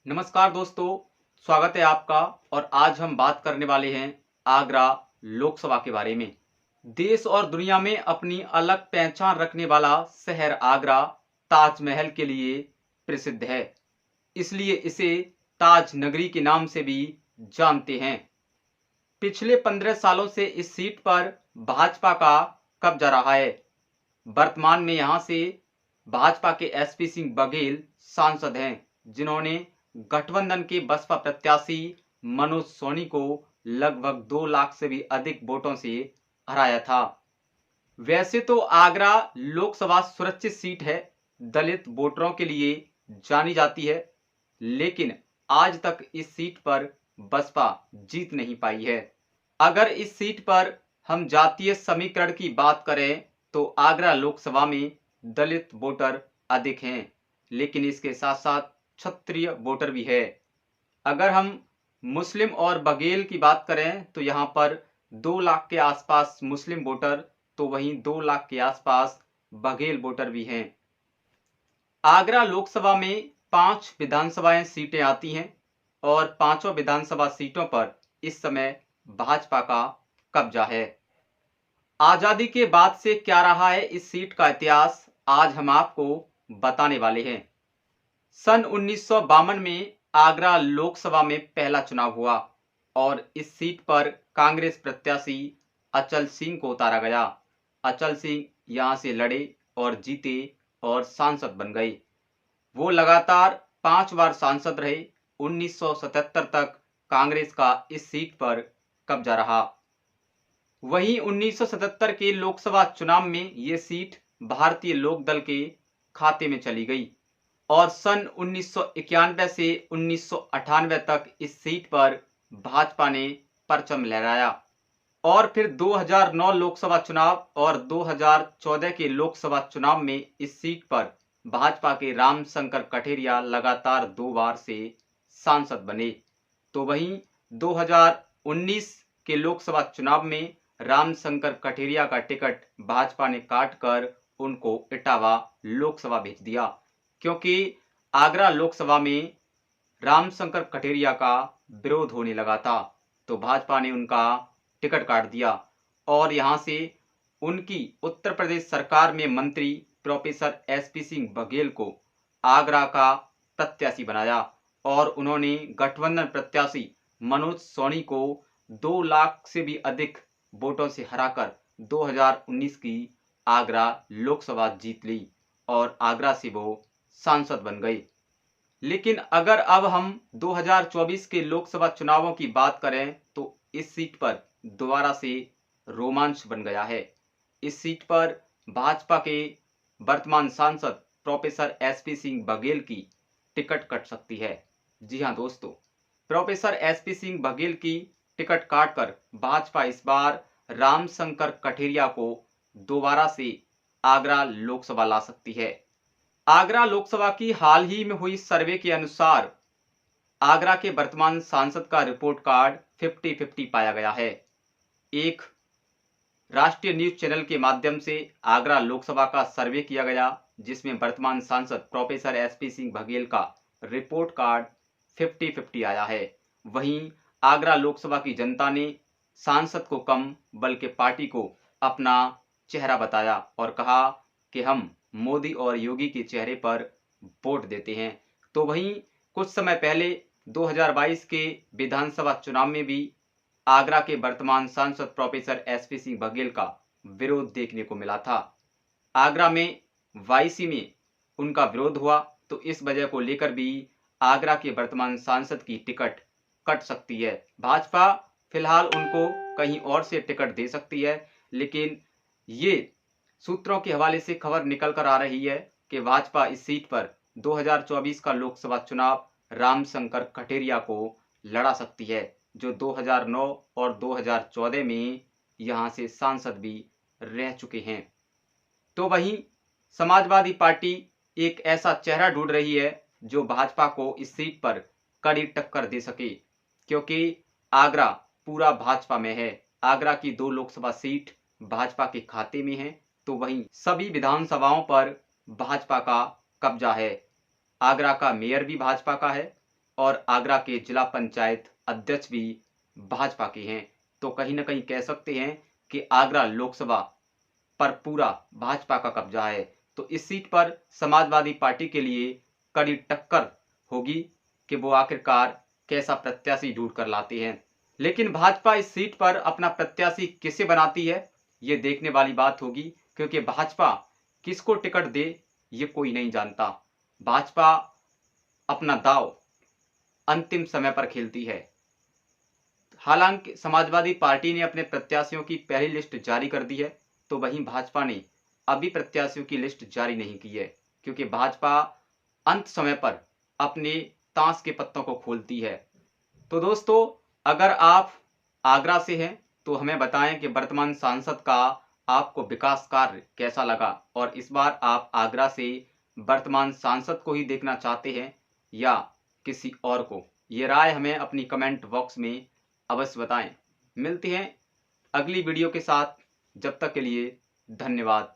नमस्कार दोस्तों, स्वागत है आपका। और आज हम बात करने वाले हैं आगरा लोकसभा के बारे में। देश और दुनिया में अपनी अलग पहचान रखने वाला शहर आगरा ताजमहल के लिए प्रसिद्ध है, इसलिए इसे ताज नगरी के नाम से भी जानते हैं। पिछले 15 सालों से इस सीट पर भाजपा का कब्जा रहा है। वर्तमान में यहां से भाजपा के एसपी सिंह बघेल सांसद हैं, जिन्होंने गठबंधन के बसपा प्रत्याशी मनोज सोनी को लगभग 2 लाख से भी अधिक वोटों से हराया था। वैसे तो आगरा लोकसभा सुरक्षित सीट है, दलित वोटरों के लिए जानी जाती है, लेकिन आज तक इस सीट पर बसपा जीत नहीं पाई है। अगर इस सीट पर हम जातीय समीकरण की बात करें तो आगरा लोकसभा में दलित वोटर अधिक हैं, लेकिन इसके साथ साथ क्षत्रिय वोटर भी है। अगर हम मुस्लिम और बघेल की बात करें तो यहाँ पर 2 लाख के आसपास मुस्लिम वोटर, तो वहीं 2 लाख के आसपास बघेल वोटर भी हैं। आगरा लोकसभा में 5 विधानसभाएं सीटें आती हैं और पांचों विधानसभा सीटों पर इस समय भाजपा का कब्जा है। आजादी के बाद से क्या रहा है इस सीट का इतिहास, आज हम आपको बताने वाले हैं। सन 1952 में आगरा लोकसभा में पहला चुनाव हुआ और इस सीट पर कांग्रेस प्रत्याशी अचल सिंह को उतारा गया। अचल सिंह यहां से लड़े और जीते और सांसद बन गए। वो लगातार 5 बार सांसद रहे। 1977 तक कांग्रेस का इस सीट पर कब्जा रहा। वहीं 1977 के लोकसभा चुनाव में ये सीट भारतीय लोक दल के खाते में चली गई और सन 1991 से 1998 तक इस सीट पर भाजपा ने परचम लहराया। और फिर 2009 लोकसभा चुनाव और 2014 के लोकसभा चुनाव में इस सीट पर भाजपा के रामशंकर कठेरिया लगातार 2 बार से सांसद बने। तो वहीं 2019 के लोकसभा चुनाव में रामशंकर कठेरिया का टिकट भाजपा ने काटकर उनको इटावा लोकसभा भेज दिया, क्योंकि आगरा लोकसभा में रामशंकर कठेरिया का विरोध होने लगा था। तो भाजपा ने उनका टिकट काट दिया और यहां से उनकी उत्तर प्रदेश सरकार में मंत्री प्रोफेसर एसपी सिंह बघेल को आगरा का प्रत्याशी बनाया और उन्होंने गठबंधन प्रत्याशी मनोज सोनी को 2 लाख से भी अधिक वोटों से हराकर 2019 की आगरा लोकसभा जीत ली और आगरा से वो सांसद बन गए। लेकिन अगर अब हम 2024 के लोकसभा चुनावों की बात करें तो इस सीट पर दोबारा से रोमांच बन गया है। इस सीट पर भाजपा के वर्तमान सांसद प्रोफेसर एसपी सिंह बघेल की टिकट कट सकती है। जी हां दोस्तों, प्रोफेसर एसपी सिंह बघेल की टिकट काटकर भाजपा इस बार रामशंकर कठेरिया को दोबारा से आगरा लोकसभा ला सकती है। आगरा लोकसभा की हाल ही में हुई सर्वे के अनुसार आगरा के वर्तमान सांसद का रिपोर्ट कार्ड 50-50 पाया गया है। एक राष्ट्रीय न्यूज चैनल के माध्यम से आगरा लोकसभा का सर्वे किया गया, जिसमें वर्तमान सांसद प्रोफेसर एसपी सिंह बघेल का रिपोर्ट कार्ड 50-50 आया है। वहीं आगरा लोकसभा की जनता ने सांसद को कम बल्कि पार्टी को अपना चेहरा बताया और कहा कि हम मोदी और योगी के चेहरे पर वोट देते हैं। तो वहीं कुछ समय पहले 2022 के विधानसभा चुनाव में भी आगरा के वर्तमान सांसद प्रोफेसर एसपी सिंह बघेल का विरोध देखने को मिला था। आगरा में वाईसी में उनका विरोध हुआ, तो इस वजह को लेकर भी आगरा के वर्तमान सांसद की टिकट कट सकती है। भाजपा फिलहाल उनको कहीं और से टिकट दे सकती है, लेकिन ये सूत्रों के हवाले से खबर निकल कर आ रही है कि भाजपा इस सीट पर 2024 का लोकसभा चुनाव रामशंकर कठेरिया को लड़ा सकती है, जो 2009 और 2014 में यहां से सांसद भी रह चुके हैं। तो वहीं समाजवादी पार्टी एक ऐसा चेहरा ढूंढ रही है जो भाजपा को इस सीट पर कड़ी टक्कर दे सके, क्योंकि आगरा पूरा भाजपा में है। आगरा की 2 लोकसभा सीट भाजपा के खाते में है, तो वहीं सभी विधानसभाओं पर भाजपा का कब्जा है। आगरा का मेयर भी भाजपा का है और आगरा के जिला पंचायत अध्यक्ष भी भाजपा के हैं। तो कहीं ना कहीं कह सकते हैं कि आगरा लोकसभा पर पूरा भाजपा का कब्जा है। तो इस सीट पर समाजवादी पार्टी के लिए कड़ी टक्कर होगी कि वो आखिरकार कैसा प्रत्याशी ढूंढ कर लाते हैं। लेकिन भाजपा इस सीट पर अपना प्रत्याशी किसे बनाती है ये देखने वाली बात होगी, क्योंकि भाजपा किसको टिकट दे ये कोई नहीं जानता। भाजपा अपना दांव अंतिम समय पर खेलती है। हालांकि समाजवादी पार्टी ने अपने प्रत्याशियों की पहली लिस्ट जारी कर दी है, तो वहीं भाजपा ने अभी प्रत्याशियों की लिस्ट जारी नहीं की है, क्योंकि भाजपा अंत समय पर अपने ताश के पत्तों को खोलती है। तो दोस्तों, अगर आप आगरा से हैं तो हमें बताएं कि वर्तमान सांसद का आपको विकास कार्य कैसा लगा, और इस बार आप आगरा से वर्तमान सांसद को ही देखना चाहते हैं या किसी और को। ये राय हमें अपनी कमेंट बॉक्स में अवश्य बताएं। मिलते हैं अगली वीडियो के साथ, जब तक के लिए धन्यवाद।